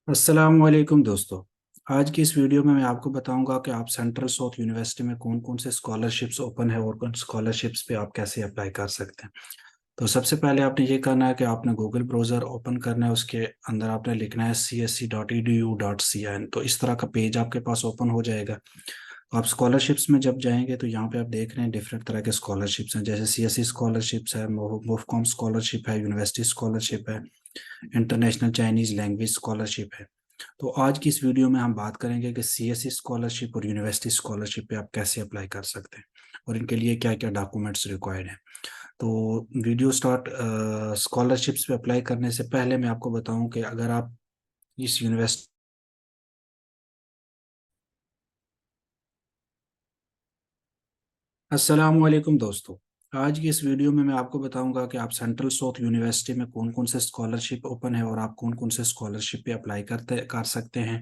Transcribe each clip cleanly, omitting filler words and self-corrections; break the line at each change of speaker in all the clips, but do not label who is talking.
अस्सलाम वालेकुम दोस्तों। आज की इस वीडियो में मैं आपको बताऊंगा कि आप सेंट्रल साउथ यूनिवर्सिटी में कौन कौन से स्कॉलरशिप्स ओपन है और कौन स्कॉलरशिप्स पे आप कैसे अप्लाई कर सकते हैं। तो सबसे पहले आपने ये करना है कि आपने गूगल ब्राउज़र ओपन करना है। उसके अंदर आपने लिखना है csc.edu.cn। तो इस तरह का पेज आपके पास ओपन हो जाएगा। तो आप स्कॉलरशिप्स में जब जाएंगे तो यहाँ पे आप देख रहे हैं डिफरेंट तरह के स्कॉलरशिप्स हैं, जैसे सीएससी स्कॉलरशिप्स है, मोफकॉम स्कॉलरशिप है, यूनिवर्सिटी स्कॉलरशिप है, इंटरनेशनल चाइनीज लैंग्वेज स्कॉलरशिप है। तो आज की इस वीडियो में हम बात करेंगे कि सीएससी स्कॉलरशिप और यूनिवर्सिटी स्कॉलरशिप पे आप कैसे अप्लाई कर सकते हैं और इनके लिए क्या क्या डॉक्यूमेंट्स रिक्वायर्ड हैं। तो वीडियो स्टार्ट स्कॉलरशिप्स पे अप्लाई करने से पहले मैं आपको बताऊं कि अगर आप इस यूनिवर्सिटी। अस्सलाम वालेकुम दोस्तों। आज की इस वीडियो में मैं आपको बताऊंगा कि आप सेंट्रल साउथ यूनिवर्सिटी में कौन कौन से स्कॉलरशिप ओपन है और आप कौन कौन से स्कॉलरशिप पे अप्लाई कर सकते हैं,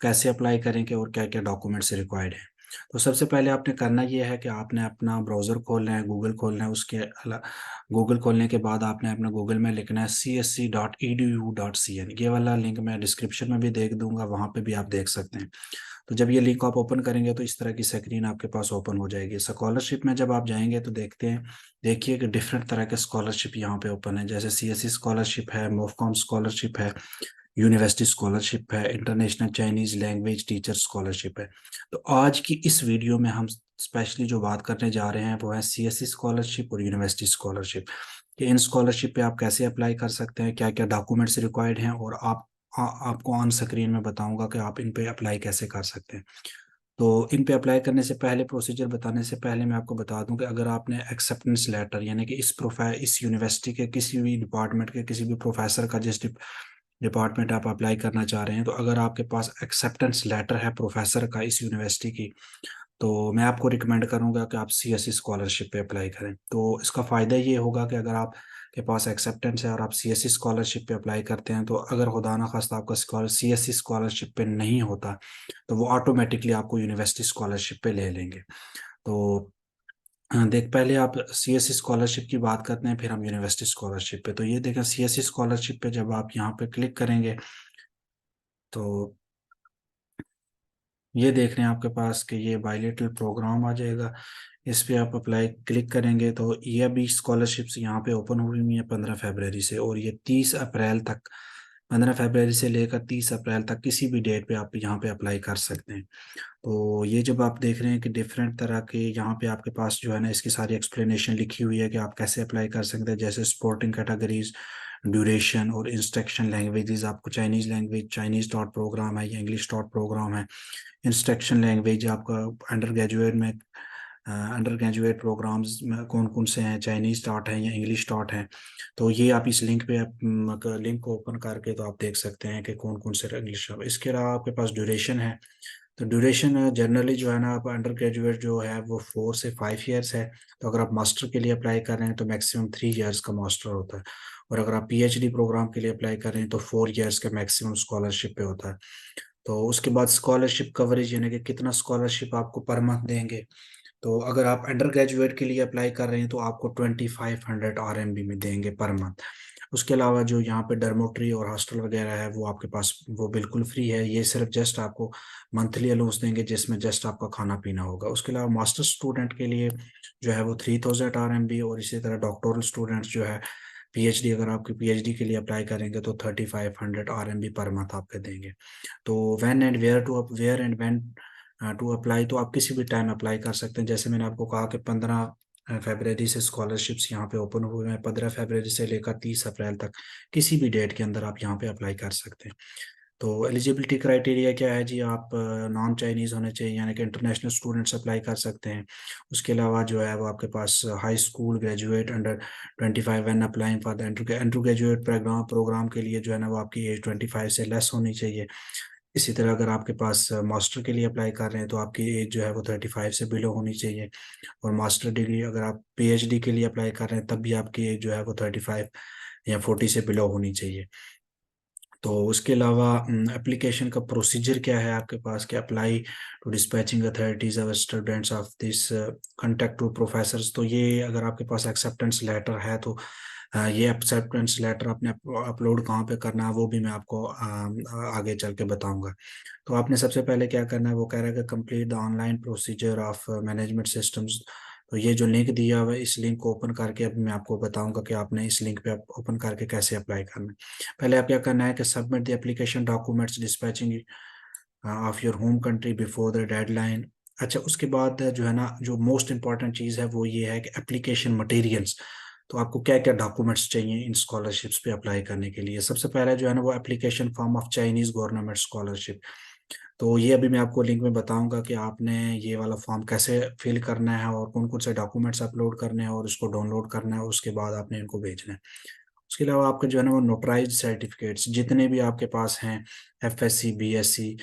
कैसे अप्लाई करेंगे और क्या क्या डॉक्यूमेंट्स रिक्वायर्ड है। तो सबसे पहले आपने करना ये है कि आपने अपना ब्राउज़र खोलना है, गूगल खोलना है। गूगल खोलने के बाद आपने अपना गूगल में लिखना है csc.edu.cn। ये वाला लिंक मैं डिस्क्रिप्शन में भी देख दूंगा, वहाँ पे भी आप देख सकते हैं। तो जब ये लिंक आप ओपन करेंगे तो इस तरह की स्क्रीन आपके पास ओपन हो जाएगी। स्कॉलरशिप में जब आप जाएंगे तो देखिए कि डिफरेंट तरह के स्कॉलरशिप यहाँ पे ओपन है, जैसे सीएससी स्कॉलरशिप है, मोफकॉम स्कॉलरशिप है, यूनिवर्सिटी स्कॉलरशिप है, international Chinese language teacher scholarship है। तो आज की इस वीडियो में हम स्पेशली जो बात करने जा रहे हैं वो है सीएससी स्कॉलरशिप और यूनिवर्सिटी स्कॉलरशिप, कि इन स्कॉलरशिप पे आप कैसे अप्लाई कर सकते हैं, क्या क्या डॉक्यूमेंट्स रिक्वायर्ड हैं, और आपको ऑन स्क्रीन में बताऊंगा कि आप इन पे अप्लाई कैसे कर सकते हैं। तो इन पे अप्लाई करने से पहले, प्रोसीजर बताने से पहले मैं आपको बता दूं कि अगर आपने एक्सेप्टेंस लेटर, यानी कि इस यूनिवर्सिटी के किसी भी डिपार्टमेंट के किसी भी प्रोफेसर का, जिस डिपार्टमेंट आप अप्लाई करना चाह रहे हैं, तो अगर आपके पास एक्सेप्टेंस लेटर है प्रोफेसर का इस यूनिवर्सिटी की, तो मैं आपको रिकमेंड करूंगा कि आप सीएससी स्कॉलरशिप पे अप्लाई करें। तो इसका फ़ायदा ये होगा कि अगर आप के पास एक्सेप्टेंस है और आप सीएससी स्कॉलरशिप पे अप्लाई करते हैं, तो अगर खुदा ना खास्ता आपका सीएससी स्कॉलरशिप पे नहीं होता तो वो ऑटोमेटिकली आपको यूनिवर्सिटी स्कॉलरशिप पे ले लेंगे। तो देख, पहले आप सीएससी स्कॉलरशिप की बात करते हैं, फिर हम यूनिवर्सिटी स्कॉलरशिप पे। तो ये देखें, सीएससी स्कॉलरशिप पे जब आप यहाँ पे क्लिक करेंगे तो ये देख रहे हैं आपके पास कि ये बायलेटरल प्रोग्राम आ जाएगा। इस पे आप अप्लाई क्लिक करेंगे तो ये अभी स्कॉलरशिप्स यहाँ पे ओपन हुई है 15 फरवरी से, और ये 30 अप्रैल तक, 15 फरवरी से लेकर 30 अप्रैल तक किसी भी डेट पे आप यहाँ पे अप्लाई कर सकते हैं। तो ये जब आप देख रहे हैं कि डिफरेंट तरह के यहाँ पे आपके पास जो है ना, इसकी सारी एक्सप्लेनेशन लिखी हुई है कि आप कैसे अप्लाई कर सकते हैं, जैसे स्पोर्टिंग कैटेगरीज, ड्यूरेशन और इंस्ट्रक्शन लैंग्वेजेस। आपको Chinese language, Chinese dot programme है या इंग्लिश डॉट प्रोग्राम है। इंस्ट्रक्शन लैंग्वेज आपका अंडर ग्रेजुएट में, अंडर ग्रेजुएट प्रोग्राम्स में कौन कौन से हैं, चाइनीज डॉट है या इंग्लिश डॉट है। तो ये आप इस लिंक पे लिंक को ओपन करके तो आप देख सकते हैं कि कौन कौन से इंग्लिश। इसके अलावा आपके पास ड्यूरेशन है। तो ड्यूरेशन जनरली जो है ना, आप अंडर ग्रेजुएट जो है वो 4 से 5 ईयर्स है। तो अगर आप मास्टर के लिए अप्लाई कर रहे हैं तो मैक्सिमम 3 ईयर्स का मास्टर होता है। और अगर आप पीएचडी प्रोग्राम के लिए अप्लाई कर रहे हैं तो 4 ईयर्स का मैक्सिमम स्कॉलरशिप पे होता है। तो उसके बाद स्कॉलरशिप कवरेज, यानी कि कितना स्कॉलरशिप आपको पर मंथ देंगे। तो अगर आप अंडर ग्रेजुएट के लिए अप्लाई कर रहे हैं तो आपको 2500 RMB में देंगे पर मंथ। उसके अलावा जो यहाँ पे डरमोट्री और हॉस्टल वगैरह है वो आपके पास वो बिल्कुल फ्री है। ये सिर्फ जस्ट आपको मंथली अलाउंस देंगे जिसमें जस्ट आपका खाना पीना होगा। उसके अलावा मास्टर स्टूडेंट के लिए जो है वो 3000 RMB, और इसी तरह डॉक्टोरल स्टूडेंट्स जो है, पीएचडी, अगर आपकी पीएचडी के लिए अप्लाई करेंगे तो 3500 RMB पर मंथ आपके देंगे। तो when and where to where and when to apply, तो आप किसी भी टाइम अप्लाई कर सकते हैं। जैसे मैंने आपको कहा कि 15 फरवरी से स्कॉलरशिप्स यहाँ पे ओपन हुए हैं, 15 फरवरी से लेकर 30 अप्रैल तक किसी भी डेट के अंदर आप यहाँ पे अप्लाई कर सकते हैं। तो एलिजिबिलिटी क्राइटेरिया क्या है जी, आप नॉन चाइनीज़ होने चाहिए, यानी कि इंटरनेशनल स्टूडेंट्स अप्लाई कर सकते हैं। उसके अलावा जो है वो आपके पास high school graduate under 25 when applying for the under graduate program के लिए जो है ना, वो आपकी एज 25 से लेस होनी चाहिए। इसी तरह अगर आपके पास मास्टर के लिए अप्लाई कर रहे हैं तो आपकी एज जो है वो 35 से बिलो होनी चाहिए। और मास्टर डिग्री, अगर आप पीएचडी के लिए अप्लाई कर रहे हैं तब भी आपकी एज जो है वो 35 या 40 से बिलो होनी चाहिए। तो उसके अलावा एप्लीकेशन का प्रोसीजर क्या है आपके पास, कि apply to dispatching authorities of students of this, contact to professors. तो ये अगर आपके पास एक्सेप्टेंस लेटर है तो ये एक्सेप्टेंस लेटर आपने अपलोड कहाँ पे करना है वो भी मैं आपको आगे चल के बताऊंगा। तो आपने सबसे पहले क्या करना है, वो कह रहा है कि complete the online procedure of management systems. तो ये जो लिंक दिया हुआ है, इस लिंक को ओपन करके अब मैं आपको बताऊंगा कि आपने इस लिंक पे ओपन करके कैसे अप्लाई करना है। पहले आप क्या करना है कि submit the application documents dispatching of your home country before the deadline. अच्छा, उसके बाद जो है ना, जो मोस्ट इंपॉर्टेंट चीज़ है वो ये है कि एप्लीकेशन मटेरियल्स। तो आपको क्या क्या डॉक्यूमेंट्स चाहिए इन स्कॉलरशिप्स पे अप्लाई करने के लिए। सबसे पहले जो है ना वो application form of Chinese government scholarship. तो ये अभी मैं आपको लिंक में बताऊंगा कि आपने ये वाला फॉर्म कैसे फिल करना है और कौन कौन से डॉक्यूमेंट्स अपलोड करने हैं और इसको डाउनलोड करना है, उसके बाद आपने इनको भेजना है। उसके अलावा आपके जो है ना वो नोटराइज्ड सर्टिफिकेट्स जितने भी आपके पास हैं, एफएससी, बीएससी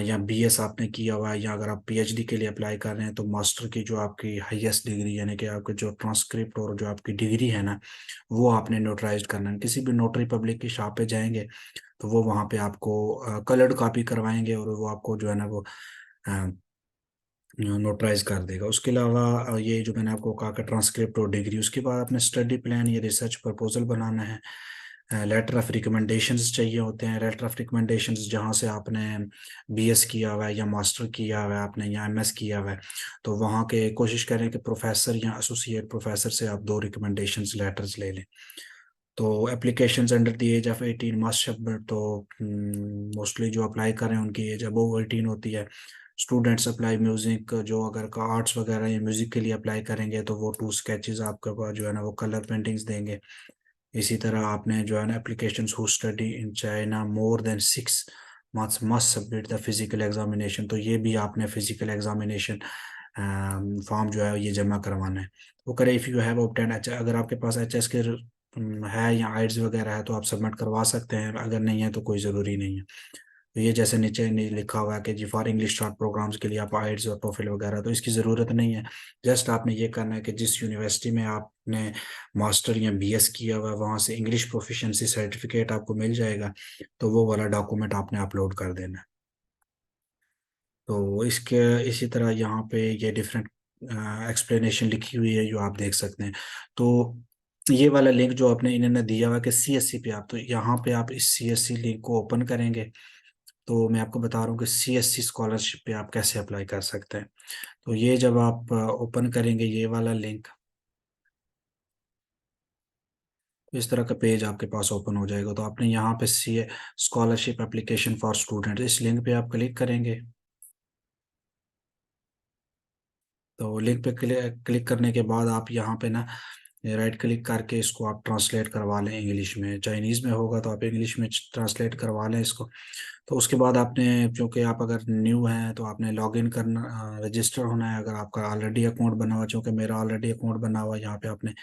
या बीएस आपने किया हुआ है, या अगर आप पीएचडी के लिए अप्लाई कर रहे हैं तो मास्टर की जो आपकी हाईएस्ट डिग्री यानी कि आपके जो ट्रांसक्रिप्ट और जो आपकी डिग्री है ना, वो आपने नोटराइज्ड करना है। किसी भी नोटरी पब्लिक की शॉप पे जाएंगे तो वो वहाँ पे आपको कलर्ड कॉपी करवाएंगे और वो आपको जो है ना वो नोटराइज कर देगा। उसके अलावा ये जो मैंने आपको कहा कि ट्रांसक्रिप्ट और डिग्री, उसके बाद आपने स्टडी प्लान या रिसर्च प्रपोजल बनाना है। लेटर ऑफ रिकमेंडेशंस चाहिए होते हैं। लेटर ऑफ रिकमेंडेशंस जहाँ से आपने बीएस किया हुआ है या मास्टर किया हुआ है आपने या एमएस किया हुआ है, तो वहाँ के कोशिश करें कि प्रोफेसर या एसोसिएट प्रोफेसर से आप 2 रिकमेंडेशंस लेटर्स ले लें। तो applications under the age of 18 must submit. तो मोस्टली जो अप्लाई कर रहे हैं उनकी एज अबव 18 होती है। स्टूडेंट्स अप्लाई म्यूजिक, जो अगर का आर्ट्स वगैरह या म्यूजिक के लिए अप्लाई करेंगे तो वो 2 स्केचेस आपके पास जो है ना वो कलर पेंटिंग्स देंगे। इसी तरह आपने जो है ना application who study in China more than 6 months must submit the physical examination. तो ये भी आपने फिजिकल एग्जामिनेशन फॉर्म जो है ये जमा करवाना है। वो करे if you have obtain H, अगर आपके पास एच एस के है या आइड्स वगैरह है तो आप सबमिट करवा सकते हैं, अगर नहीं है तो कोई ज़रूरी नहीं है। तो ये जैसे नीचे लिखा हुआ है कि जी फॉर इंग्लिश शॉर्ट प्रोग्राम्स के लिए आप आइट्स और टोफिल वगैरह, तो इसकी ज़रूरत नहीं है। जस्ट आपने ये करना है कि जिस यूनिवर्सिटी में आपने मास्टर या बीएस किया हुआ है वहाँ से इंग्लिश प्रोफिशिएंसी सर्टिफिकेट आपको मिल जाएगा, तो वो वाला डॉक्यूमेंट आपने अपलोड कर देना है। तो इसके इसी तरह यहाँ पे ये डिफरेंट एक्सप्लेनेशन लिखी हुई है जो आप देख सकते हैं। तो ये वाला लिंक जो आपने इन्होंने दिया हुआ है कि सीएससी पे आप, तो यहाँ पे आप इस सीएससी लिंक को ओपन करेंगे तो मैं आपको बता रहा हूँ कि सीएससी स्कॉलरशिप पे आप कैसे अप्लाई कर सकते हैं। तो ये जब आप ओपन करेंगे ये वाला लिंक, तो इस तरह का पेज आपके पास ओपन हो जाएगा। तो आपने यहाँ पे see scholarship application for student, इस लिंक पे आप क्लिक करेंगे। तो लिंक पे क्लिक करने के बाद आप यहाँ पे ना राइट क्लिक करके इसको आप ट्रांसलेट करवा लें इंग्लिश में। चाइनीज़ में होगा तो आप इंग्लिश में ट्रांसलेट करवा लें इसको। तो उसके बाद आपने, क्योंकि आप अगर न्यू हैं तो आपने लॉगिन करना, रजिस्टर होना है। अगर आपका ऑलरेडी अकाउंट बना हुआ, चूँकि मेरा ऑलरेडी अकाउंट बना हुआ है, यहाँ पे आपने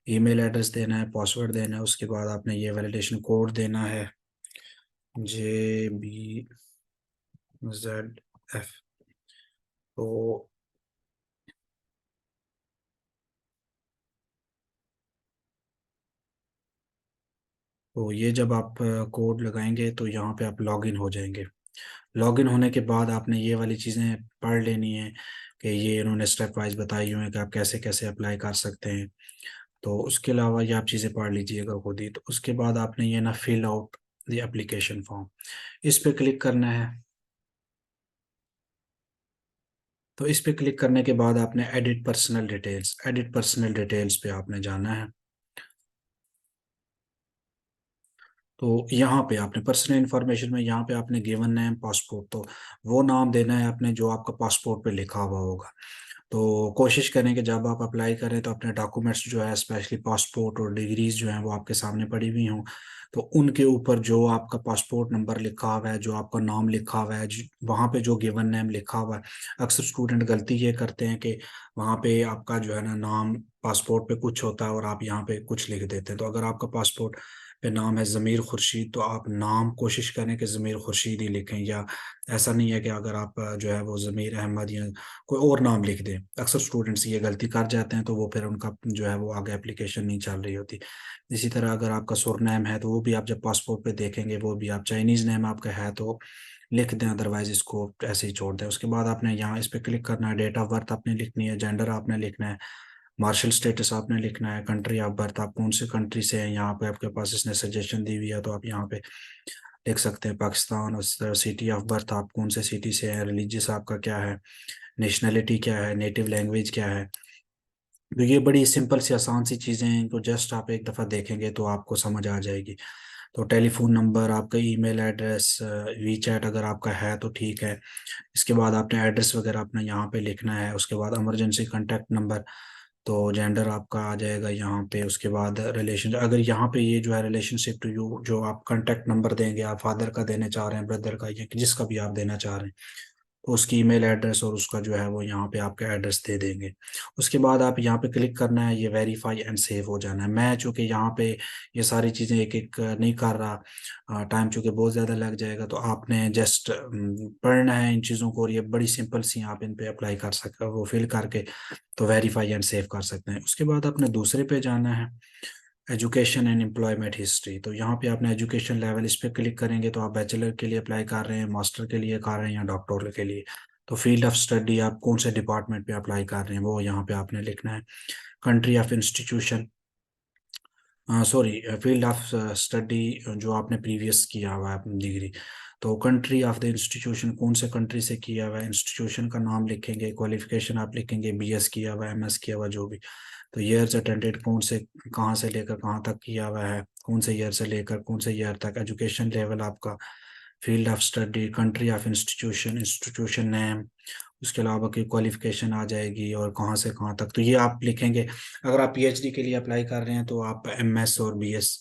ईमेल एड्रेस देना है, पासवर्ड देना है, उसके बाद आपने ये वैलिडेशन कोड देना है, JBZF। तो ये जब आप कोड लगाएंगे तो यहाँ पे आप लॉगिन हो जाएंगे। लॉगिन होने के बाद आपने ये वाली चीज़ें पढ़ लेनी है कि ये इन्होंने स्टेप वाइज बताई हुई है कि आप कैसे कैसे अप्लाई कर सकते हैं। तो उसके अलावा ये आप चीज़ें पढ़ लीजिएगा खुद ही। तो उसके बाद आपने ये ना fill out the application form, इस पे क्लिक करना है। तो इस पे क्लिक करने के बाद आपने एडिट पर्सनल डिटेल्स पे आपने जाना है। तो यहाँ पे आपने पर्सनल इन्फॉर्मेशन में यहाँ पे आपने गिवन नेम पासपोर्ट, तो वो नाम देना है आपने जो आपका पासपोर्ट पे लिखा हुआ होगा। तो कोशिश करें कि जब आप अप्लाई करें तो अपने डॉक्यूमेंट्स जो है स्पेशली पासपोर्ट और डिग्रीज जो हैं वो आपके सामने पड़ी हुई हों। तो उनके ऊपर जो आपका पासपोर्ट नंबर लिखा हुआ है, जो आपका नाम लिखा हुआ है, वहाँ पे जो गिवन नेम लिखा हुआ है। अक्सर स्टूडेंट गलती ये करते हैं कि वहाँ पे आपका जो है ना नाम पासपोर्ट पे कुछ होता है और आप यहाँ पे कुछ लिख देते हैं। तो अगर आपका पासपोर्ट पे नाम है ज़मीर खुर्शीद तो आप नाम कोशिश करें कि ज़मीर खुर्शीद ही लिखें, या ऐसा नहीं है कि अगर आप जो है वो ज़मीर अहमद या कोई और नाम लिख दें। अक्सर स्टूडेंट्स ये गलती कर जाते हैं तो वो फिर उनका जो है वो आगे एप्लीकेशन नहीं चल रही होती। इसी तरह अगर आपका सुरनेम है तो वो भी आप जब पासपोर्ट पे देखेंगे वो भी आप चाइनीज़ नेम आपका है तो लिख दें, अदरवाइज इसको ऐसे ही छोड़ दें। उसके बाद आपने यहाँ इस पे क्लिक करना है, डेट ऑफ बर्थ आपने लिखनी है, जेंडर आपने लिखना है, मार्शल स्टेटस आपने लिखना है, कंट्री ऑफ बर्थ आप कौन से कंट्री से हैं, यहाँ पे आपके पास इसने सजेशन दी हुई है तो आप यहाँ पे लिख सकते हैं पाकिस्तान। और सिटी ऑफ बर्थ आप कौन से सिटी से हैं, रिलीजियस आपका क्या है, नेशनैलिटी क्या है, नेटिव लैंग्वेज क्या है। तो ये बड़ी सिंपल सी आसान सी चीज़ें हैं, इनको जस्ट आप एक दफ़ा देखेंगे तो आपको समझ आ जाएगी। तो टेलीफोन नंबर, आपका ईमेल एड्रेस, वीचैट अगर आपका है तो ठीक है। इसके बाद आपने एड्रेस वगैरह अपना यहाँ पे लिखना है। उसके बाद इमरजेंसी कांटेक्ट नंबर, तो जेंडर आपका आ जाएगा यहाँ पे। उसके बाद रिलेशन, अगर यहाँ पे ये जो है रिलेशनशिप टू यू, जो आप कांटेक्ट नंबर देंगे, आप फादर का देना चाह रहे हैं, ब्रदर का, या जिसका भी आप देना चाह रहे हैं, तो उसकी ईमेल एड्रेस और उसका जो है वो यहाँ पे आपका एड्रेस दे देंगे। उसके बाद आप यहाँ पे क्लिक करना है, ये वेरीफाई एंड सेव हो जाना है। मैं चूंकि यहाँ पे ये सारी चीज़ें एक एक नहीं कर रहा, टाइम चूंकि बहुत ज़्यादा लग जाएगा, तो आपने जस्ट पढ़ना है इन चीज़ों को, और ये बड़ी सिंपल सी आप इन पे अप्लाई कर सकते, वो फिल करके तो वेरीफाई एंड सेव कर सकते हैं। उसके बाद आपने दूसरे पे जाना है, एजुकेशन एंड एम्प्लॉयमेंट हिस्ट्री। तो यहाँ पे आपने एजुकेशन लेवल, इस पे क्लिक करेंगे तो आप बैचलर के लिए अप्लाई कर रहे हैं, मास्टर के लिए कर रहे हैं, या डॉक्टोरल के लिए। तो फील्ड ऑफ स्टडी आप कौन से डिपार्टमेंट पे अप्लाई कर रहे हैं वो यहाँ पे आपने लिखना है। Country of institution, sorry, field of study जो आपने प्रीवियस किया हुआ है अपनी डिग्री, तो कंट्री ऑफ द इंस्टीट्यूशन कौन से कंट्री से किया हुआ है, इंस्टीट्यूशन का नाम लिखेंगे, क्वालिफिकेशन आप लिखेंगे, बीएस किया हुआ है, एमएस किया हुआ है, जो भी। तो ईयर्स अटेंडेड कौन से, कहाँ से लेकर कहाँ तक किया हुआ है, कौन से ईयर से लेकर कौन से ईयर तक, एजुकेशन लेवल आपका, field of study, country of institution, institution name, उसके अलावा की क्वालिफिकेशन आ जाएगी, और कहाँ से कहाँ तक, तो ये आप लिखेंगे। अगर आप पीएचडी के लिए अप्लाई कर रहे हैं तो आप एमएस और बीएस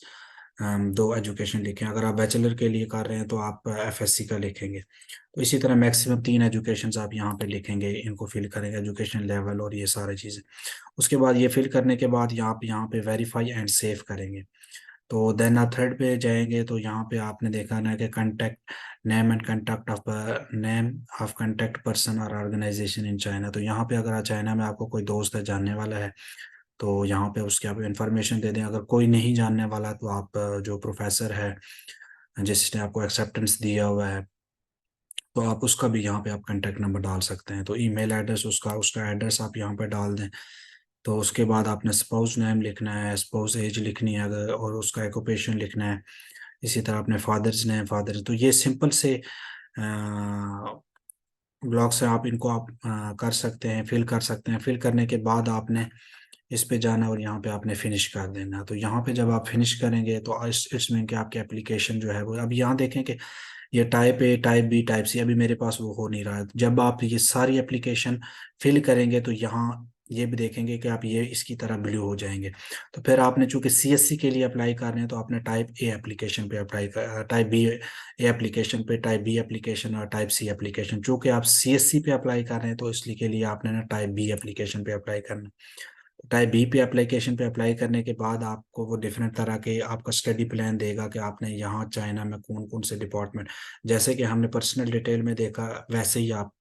दो एजुकेशन लिखें। अगर आप बैचलर के लिए कर रहे हैं तो आप एफएससी का लिखेंगे। तो इसी तरह मैक्सिमम 3 एजुकेशन आप यहाँ पे लिखेंगे, इनको फिल करेंगे, एजुकेशन लेवल और ये सारी चीज़ें। उसके बाद ये फिल करने के बाद यहाँ पे वेरीफाई एंड सेव करेंगे। तो देन आप थर्ड पे जाएंगे तो यहाँ पे आपने देखा ना कि contact name and contact of name of contact person और ऑर्गेनाइजेशन इन चाइना। तो यहाँ पे अगर चाइना में आपको कोई दोस्त है जानने वाला है, तो यहाँ पे उसके आप इंफॉर्मेशन दे दें। अगर कोई नहीं जानने वाला तो आप जो प्रोफेसर है जिसने आपको एक्सेप्टेंस दिया हुआ है, तो आप उसका भी यहाँ पे आप कांटेक्ट नंबर डाल सकते हैं। तो ईमेल एड्रेस उसका उसका एड्रेस आप यहाँ पे डाल दें। तो उसके बाद आपने स्पाउस नेम लिखना है, स्पाउस एज लिखनी है अगर, और उसका ऑक्यूपेशन लिखना है। इसी तरह अपने फादर्स नेम, फादर, तो ये सिंपल से ब्लॉक से आप इनको आप कर सकते हैं, फिल कर सकते हैं। फिल करने के बाद आपने इस पे जाना और यहाँ पे आपने फिनिश कर देना। तो यहाँ पे जब आप फिनिश करेंगे तो इट्स मीन कि आपकी एप्लीकेशन जो है वो, अब यहाँ देखें कि ये type A, type B, type C, अभी मेरे पास वो हो नहीं रहा है। जब आप ये सारी एप्लीकेशन फिल करेंगे तो यहाँ ये भी देखेंगे कि आप ये इसकी तरह ब्लू हो जाएंगे। तो फिर आपने चूंकि सीएससी के लिए अप्लाई कर रहे हैं तो आपने टाइप ए एप्लीकेशन पे अप्लाई कर, टाइप बी ए एप्लीकेशन पे, टाइप बी एप्लीकेशन और टाइप सी एप्लीकेशन। चूंकि आप सीएससी पे अप्लाई कर रहे हैं तो इसलिए के लिए आपने ना टाइप बी एप्लीकेशन पे अप्लाई करना। टाइप बी पे एप्लीकेशन पे अप्लाई करने के बाद आपको वो डिफरेंट तरह के आपका स्टडी प्लान देगा कि आपने यहाँ चाइना में कौन कौन से डिपार्टमेंट, जैसे कि हमने पर्सनल डिटेल में देखा वैसे ही आप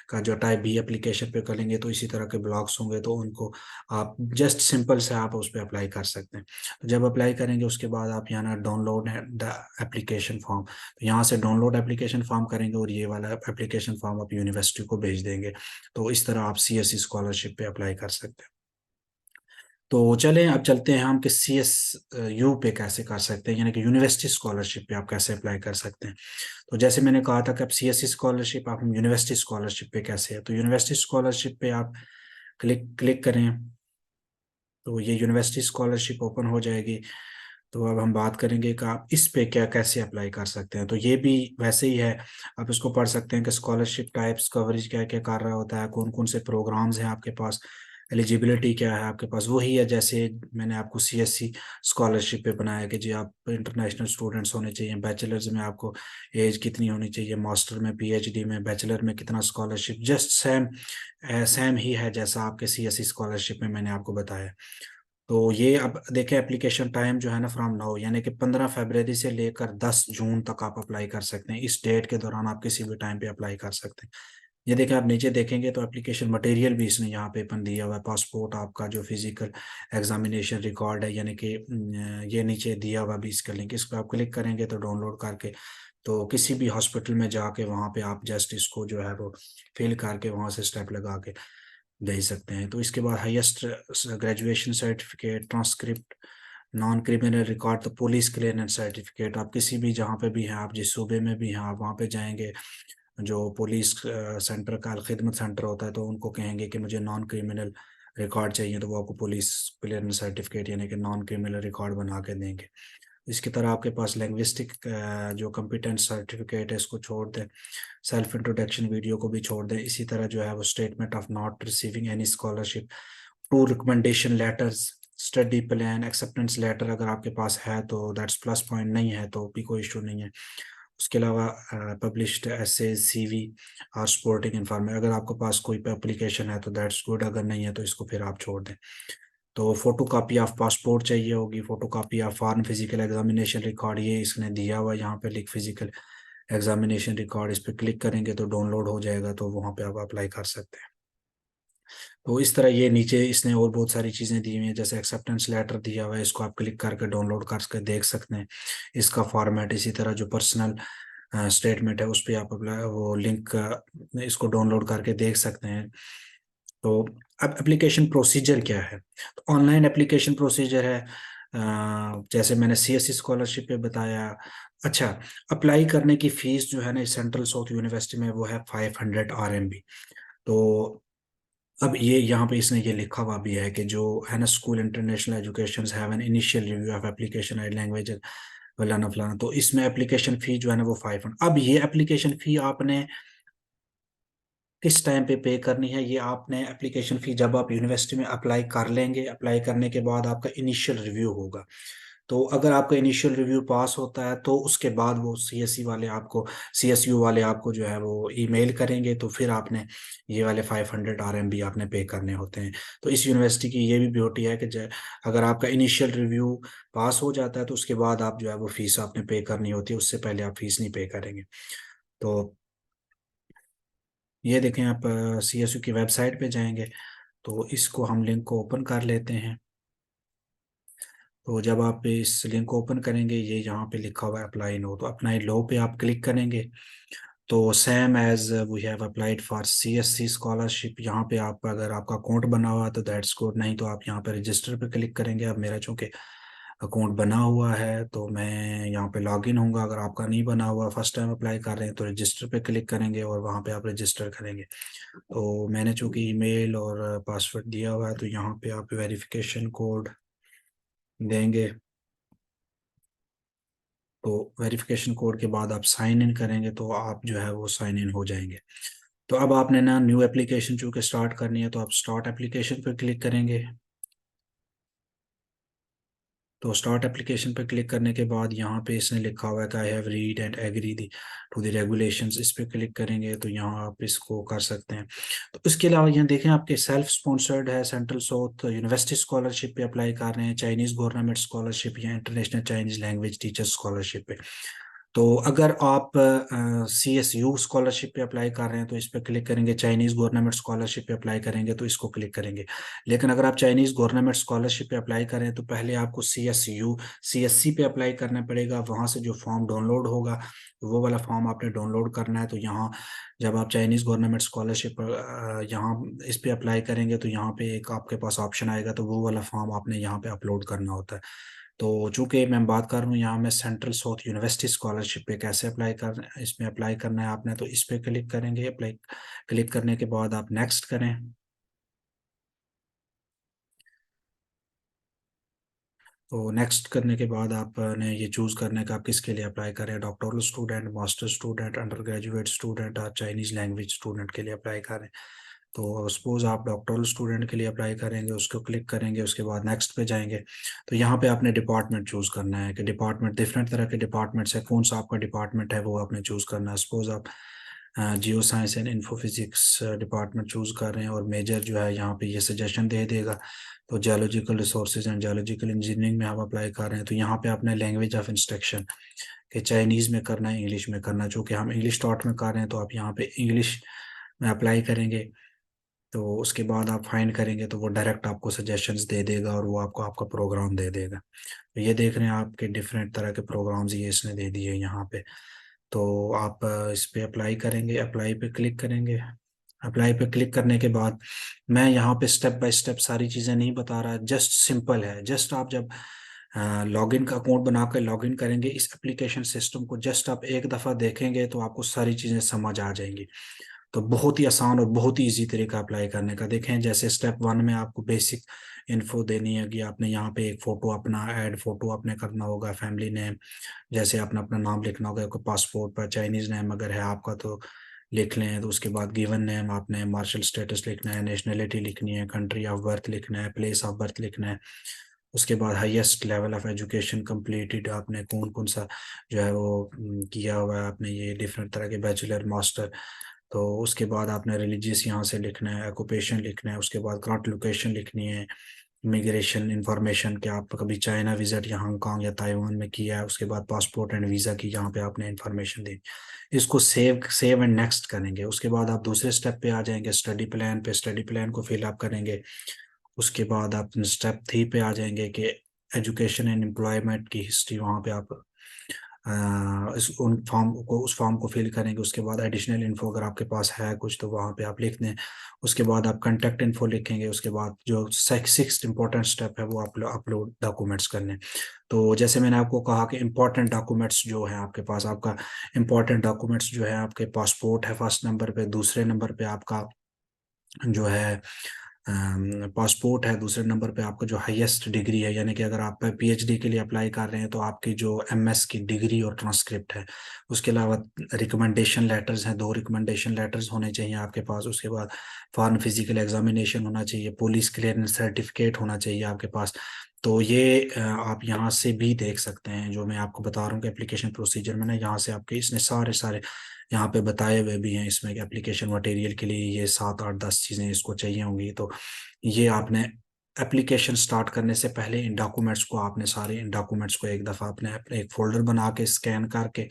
का जो टाइप बी एप्लीकेशन पे करेंगे तो इसी तरह के ब्लॉक्स होंगे, तो उनको आप जस्ट सिंपल से आप उस पर अप्लाई कर सकते हैं। तो जब अप्लाई करेंगे उसके बाद आप यहाँ ना डाउनलोड द एप्लीकेशन फॉर्म, तो यहाँ से डाउनलोड एप्लीकेशन फॉर्म करेंगे और ये वाला एप्लीकेशन फॉर्म आप यूनिवर्सिटी को भेज देंगे। तो इस तरह आप सीएससी स्कॉलरशिप पे अप्लाई कर सकते हैं। तो चलें अब चलते हैं हम कि सी एस यू पे कैसे कर सकते हैं, यानी कि यूनिवर्सिटी स्कॉलरशिप पे आप कैसे अप्लाई कर सकते हैं। तो जैसे मैंने कहा था कि अब सी एस सी स्कॉलरशिप, आप यूनिवर्सिटी स्कॉलरशिप पे कैसे है। तो यूनिवर्सिटी स्कॉलरशिप पे आप क्लिक क्लिक करें तो ये यूनिवर्सिटी स्कॉलरशिप ओपन हो जाएगी। तो अब हम बात करेंगे कि आप इस पे क्या कैसे अप्लाई कर सकते हैं। तो ये भी वैसे ही है, आप इसको पढ़ सकते हैं कि स्कॉलरशिप टाइप्स, कवरेज क्या क्या कर रहा होता है, कौन कौन से प्रोग्राम्स हैं आपके पास, एलिजिबिलिटी क्या है आपके पास। वही है जैसे मैंने आपको सीएससी स्कॉलरशिप पे बनाया कि जी आप इंटरनेशनल स्टूडेंट्स होने चाहिए, बैचलर्स में आपको एज कितनी होनी चाहिए, मास्टर में, पीएचडी में, बैचलर में कितना स्कॉलरशिप, जस्ट सेम सेम ही है जैसा आपके सीएससी स्कॉलरशिप में मैंने आपको बताया। तो ये अब देखें एप्लीकेशन टाइम जो है ना फ्रॉम नाउ, यानी कि 15 फरवरी से लेकर 10 जून तक आप अप्लाई कर सकते हैं। इस डेट के दौरान आप किसी भी टाइम पे अप्लाई कर सकते हैं। ये देखें आप नीचे देखेंगे तो एप्लीकेशन मटेरियल भी इसने यहाँ पे अपन दिया हुआ है, पासपोर्ट आपका जो फिजिकल एग्जामिनेशन रिकॉर्ड है, यानी कि ये नीचे दिया हुआ भी इसका लिंक, इस पर आप क्लिक करेंगे तो डाउनलोड करके तो किसी भी हॉस्पिटल में जाके वहाँ पे आप जस्ट इसको जो है वो फिल करके वहाँ से स्टेप लगा के भेज सकते हैं। तो इसके बाद highest graduation certificate, transcript, non criminal record, तो पुलिस क्लियरेंस सर्टिफिकेट, आप किसी भी जहाँ पे भी हैं, आप जिस सूबे में भी हैं, आप वहाँ पे जाएंगे, जो पुलिस सेंटर का खिदमत सेंटर होता है, तो उनको कहेंगे कि मुझे नॉन क्रिमिनल रिकॉर्ड चाहिए, तो वो आपको पुलिस क्लियरेंस सर्टिफिकेट यानी कि नॉन क्रिमिनल रिकॉर्ड बना के देंगे। इसकी तरह आपके पास लैंग्विस्टिक जो कम्पिटेंस सर्टिफिकेट है इसको छोड़ दें, सेल्फ इंट्रोडक्शन वीडियो को भी छोड़ दें। इसी तरह जो है वो statement of not receiving any scholarship, two recommendation letters, study plan, acceptance letter अगर आपके पास है तो दैट्स प्लस पॉइंट, नहीं है तो भी कोई इशू नहीं है। उसके अलावा पब्लिश्ड एसे, सीवी और स्पोर्टिंग इन्फॉर्मेशन, अगर आपके पास कोई एप्लीकेशन है तो दैट्स गुड, अगर नहीं है तो इसको फिर आप छोड़ दें। तो फोटो कॉपी ऑफ पासपोर्ट चाहिए होगी, photo copy of foreign physical examination record, ये इसने दिया हुआ यहाँ पे लिख, फिजिकल एग्जामिनेशन रिकॉर्ड, इस पर क्लिक करेंगे तो डाउनलोड हो जाएगा, तो वहाँ पे आप अप्लाई कर सकते हैं। तो इस तरह ये नीचे इसने और बहुत सारी चीज़ें दी हुई हैं, जैसे एक्सेप्टेंस लेटर दिया हुआ है, इसको आप क्लिक करके डाउनलोड करके देख सकते हैं इसका फॉर्मेट। इसी तरह जो पर्सनल स्टेटमेंट है उस पर आप वो लिंक इसको डाउनलोड करके देख सकते हैं। तो अब एप्लीकेशन प्रोसीजर क्या है, तो ऑनलाइन एप्लीकेशन प्रोसीजर है, जैसे मैंने सीएससी स्कॉलरशिप पे बताया। अच्छा, अप्लाई करने की फीस जो है ना सेंट्रल साउथ यूनिवर्सिटी में वो है 500 RMB। तो अब ये यहाँ पे इसने ये लिखा हुआ भी है कि जो है ना, school international education have an initial review of application and language फलाना फलाना, तो इसमें एप्लीकेशन फी जो है ना वो 500। अब ये एप्लीकेशन फी आपने किस टाइम पे करनी है, ये आपने एप्लीकेशन फी जब आप यूनिवर्सिटी में अप्लाई कर लेंगे, अप्लाई करने के बाद आपका इनिशियल रिव्यू होगा। तो अगर आपका इनिशियल रिव्यू पास होता है तो उसके बाद वो सीएससी वाले आपको, सीएसयू वाले आपको जो है वो ईमेल करेंगे, तो फिर आपने ये वाले 500 RMB आपने पे करने होते हैं। तो इस यूनिवर्सिटी की ये भी ब्यूटी है कि अगर आपका इनिशियल रिव्यू पास हो जाता है तो उसके बाद आप जो है वो फीस आपने पे करनी होती है, उससे पहले आप फीस नहीं पे करेंगे। तो ये देखें, आप सीएसयू की वेबसाइट पे जाएंगे, तो इसको हम लिंक को ओपन कर लेते हैं। तो जब आप इस लिंक को ओपन करेंगे, ये यहाँ पे लिखा हुआ है अप्लाई नो, तो अप्लाई लो पे आप क्लिक करेंगे। तो same as we have applied for CSC scholarship, यहाँ पे आप अगर आपका अकाउंट बना हुआ है तो दैट्स गुड, नहीं तो आप यहाँ पे रजिस्टर पे क्लिक करेंगे। अब मेरा चूंकि अकाउंट बना हुआ है तो मैं यहाँ पे लॉगिन होऊंगा। अगर आपका नहीं बना हुआ, फर्स्ट टाइम अप्लाई कर रहे हैं, तो रजिस्टर पे क्लिक करेंगे और वहाँ पे आप रजिस्टर करेंगे। तो मैंने चूंकि ईमेल और पासवर्ड दिया हुआ है, तो यहाँ पे आप वेरिफिकेशन कोड देंगे। तो वेरिफिकेशन कोड के बाद आप साइन इन करेंगे तो आप जो है वो साइन इन हो जाएंगे। तो अब आपने ना न्यू एप्लीकेशन चूंकि स्टार्ट करनी है, तो आप स्टार्ट एप्लीकेशन पर क्लिक करेंगे। तो स्टार्ट एप्लीकेशन पर क्लिक करने के बाद यहाँ पे इसने लिखा हुआ है कि I have read and agreed to the regulations, इस पे क्लिक करेंगे तो यहाँ आप इसको कर सकते हैं। तो इसके अलावा यहाँ देखें, आपके सेल्फ स्पॉन्सर्ड है, सेंट्रल साउथ यूनिवर्सिटी स्कॉलरशिप पे अप्लाई कर रहे हैं, चाइनीज गवर्नमेंट स्कॉलरशिप या international Chinese language teacher scholarship पे। तो अगर आप CSU स्कॉलरशिप पे अप्लाई कर रहे हैं तो इस पे क्लिक करेंगे, चाइनीज गवर्नमेंट स्कॉलरशिप पे अप्लाई करेंगे तो इसको क्लिक करेंगे। लेकिन अगर आप चाइनीज गवर्नमेंट स्कॉलरशिप पे अप्लाई करें तो पहले आपको CSC पे अप्लाई करना पड़ेगा, वहां से जो फॉर्म डाउनलोड होगा वो वाला फॉर्म आपने डाउनलोड करना है। तो यहाँ जब आप चाइनीज गवर्नमेंट स्कॉलरशिप यहाँ इस पे अप्लाई करेंगे तो यहाँ पे एक आपके पास ऑप्शन आएगा, तो वो वाला फॉर्म आपने यहाँ पे अपलोड करना होता है। तो चूंकि मैं बात कर रहा हूँ यहाँ में सेंट्रल साउथ यूनिवर्सिटी स्कॉलरशिप पे कैसे अप्लाई कर, इसमें अप्लाई करना है आपने, तो इस पे क्लिक करेंगे। अप्लाई क्लिक करने के बाद आप नेक्स्ट करें। तो नेक्स्ट करने के बाद आपने ये चूज करने का आप किसके लिए अप्लाई करें, doctoral student, master student, under graduate student और चाइनीज लैंग्वेज स्टूडेंट के लिए अप्लाई करें। तो सपोज आप डॉक्टोरल स्टूडेंट के लिए अप्लाई करेंगे, उसको क्लिक करेंगे, उसके बाद नेक्स्ट पे जाएंगे। तो यहाँ पे आपने डिपार्टमेंट चूज करना है कि डिपार्टमेंट, डिफरेंट तरह के डिपार्टमेंट्स है, कौन सा आपका डिपार्टमेंट है वो आपने चूज करना है। सपोज आप geo science and infophysics department choose कर रहे हैं और मेजर जो है यहाँ पे ये सजेशन दे देगा। तो geological resources and geological engineering में आप अप्लाई कर रहे हैं, तो यहाँ पे आपने लैंग्वेज ऑफ इंस्ट्रक्शन कि चाइनीज़ में करना है, इंग्लिश में करना है, जो कि हम इंग्लिश स्टार्ट में कर रहे हैं तो आप यहाँ पे इंग्लिश में अप्लाई करेंगे। तो उसके बाद आप फाइंड करेंगे तो वो डायरेक्ट आपको सजेशंस दे देगा और वो आपको आपका प्रोग्राम दे देगा। तो ये देख रहे हैं आपके डिफरेंट तरह के प्रोग्राम्स ये इसने दे दिए यहाँ पे। तो आप इस पे अप्लाई करेंगे, अप्लाई पे क्लिक करेंगे। अप्लाई पे क्लिक करने के बाद मैं यहाँ पे स्टेप बाय स्टेप सारी चीज़ें नहीं बता रहा, जस्ट सिंपल है। जस्ट आप जब लॉगिन का अकाउंट बना कर लॉगिन करेंगे इस एप्लीकेशन सिस्टम को, जस्ट आप एक दफ़ा देखेंगे तो आपको सारी चीज़ें समझ आ जाएंगी। तो बहुत ही आसान और बहुत ही इजी तरीका अप्लाई करने का। देखें, जैसे स्टेप 1 में आपको बेसिक इन्फो देनी है कि आपने यहाँ पे एक फ़ोटो, अपना ऐड फ़ोटो आपने करना होगा, फैमिली नेम, जैसे आपने अपना नाम लिखना होगा, आपको पासपोर्ट पर चाइनीज़ नेम अगर है आपका तो लिख लें। तो उसके बाद गिवन नेम आपने, मार्शल स्टेटस लिखना है, नेशनलिटी लिखनी है, कंट्री ऑफ बर्थ लिखना है, प्लेस ऑफ बर्थ लिखना है। उसके बाद highest level of education completed आपने कौन कौन सा जो है वो किया हुआ है आपने, ये डिफरेंट तरह के बैचलर, मास्टर। तो उसके बाद आपने रिलीजियस यहाँ से लिखना है, ऑक्यूपेशन लिखना है, उसके बाद करंट लोकेशन लिखनी है, इमिग्रेशन इंफॉर्मेशन कि आप कभी चाइना विजिट या हांगकांग या ताइवान में किया है, उसके बाद पासपोर्ट एंड वीज़ा की यहाँ पे आपने इंफॉर्मेशन दी। इसको सेव एंड नेक्स्ट करेंगे। उसके बाद आप दूसरे स्टेप पे आ जाएंगे, स्टडी प्लान पे। स्टडी प्लान को फिल अप करेंगे। उसके बाद आप स्टेप 3 पे आ जाएंगे कि एजुकेशन एंड एम्प्लॉयमेंट की हिस्ट्री, वहाँ पे आप उस फॉर्म को फिल करेंगे। उसके बाद एडिशनल इन्फो अगर आपके पास है कुछ तो वहाँ पे आप लिख दें। उसके बाद आप कंटेक्ट इन्फो लिखेंगे। उसके बाद जो सिक्स्थ इंपॉर्टेंट स्टेप है वो आप अपलोड डॉक्यूमेंट्स करने। तो जैसे मैंने आपको कहा कि इंपॉर्टेंट डॉक्यूमेंट्स जो है आपके पास, आपका इंपॉर्टेंट डॉक्यूमेंट्स जो है आपके पासपोर्ट है फर्स्ट नंबर पे, दूसरे नंबर पे आपका जो है पासपोर्ट है, दूसरे नंबर पे आपका जो हाईएस्ट डिग्री है, यानी कि अगर आप पीएचडी के लिए अप्लाई कर रहे हैं तो आपकी जो एमएस की डिग्री और ट्रांसक्रिप्ट है। उसके अलावा रिकमेंडेशन लेटर्स हैं, 2 रिकमेंडेशन लेटर्स होने चाहिए आपके पास। उसके बाद फॉरेन फिजिकल एग्जामिनेशन होना चाहिए, पुलिस क्लियरेंस सर्टिफिकेट होना चाहिए आपके पास। तो ये आप यहाँ से भी देख सकते हैं, जो मैं आपको बता रहा हूँ कि एप्लीकेशन प्रोसीजर में ना, यहाँ से आपके इसने सारे सारे यहाँ पे बताए हुए भी हैं इसमें कि एप्लीकेशन मटेरियल के लिए ये 7 8 10 चीज़ें इसको चाहिए होंगी। तो ये आपने एप्लीकेशन स्टार्ट करने से पहले इन डॉक्यूमेंट्स को, आपने सारे इन डॉक्यूमेंट्स को एक दफ़ा अपने अपने एक फोल्डर बना के स्कैन करके,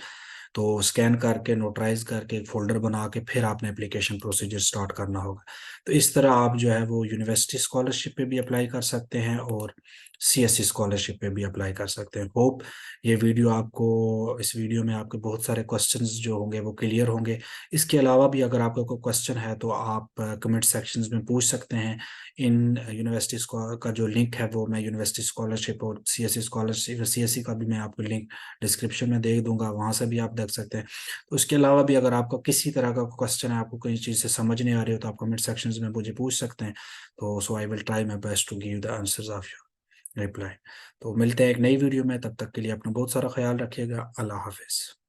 तो स्कैन करके नोटराइज करके एक फोल्डर बना के फिर आपने एप्लीकेशन प्रोसीजर स्टार्ट करना होगा। तो इस तरह आप जो है वो यूनिवर्सिटी स्कॉलरशिप पे भी अप्लाई कर सकते हैं और सीएससी स्कॉलरशिप पे भी अप्लाई कर सकते हैं। होप ये वीडियो आपको, इस वीडियो में आपके बहुत सारे क्वेश्चंस जो होंगे वो क्लियर होंगे। इसके अलावा भी अगर आपका कोई क्वेश्चन है तो आप कमेंट सेक्शंस में पूछ सकते हैं। इन यूनिवर्सिटी का जो लिंक है वो मैं यूनिवर्सिटी स्कॉलरशिप और सीएससी स्कॉलरशिप, सीएससी का भी मैं आपको लिंक डिस्क्रिप्शन में दे दूंगा, वहां से भी आप देख सकते हैं। तो उसके अलावा भी अगर आपका किसी तरह का क्वेश्चन है, आपको कोई चीज़ से समझ नहीं आ रही हो, तो आप कमेंट सेक्शंस में मुझे पूछ सकते हैं। तो so I will try my best to give the answers of your reply. तो मिलते हैं एक नई वीडियो में, तब तक के लिए अपना बहुत सारा ख्याल रखिएगा। अल्लाह हाफिज़।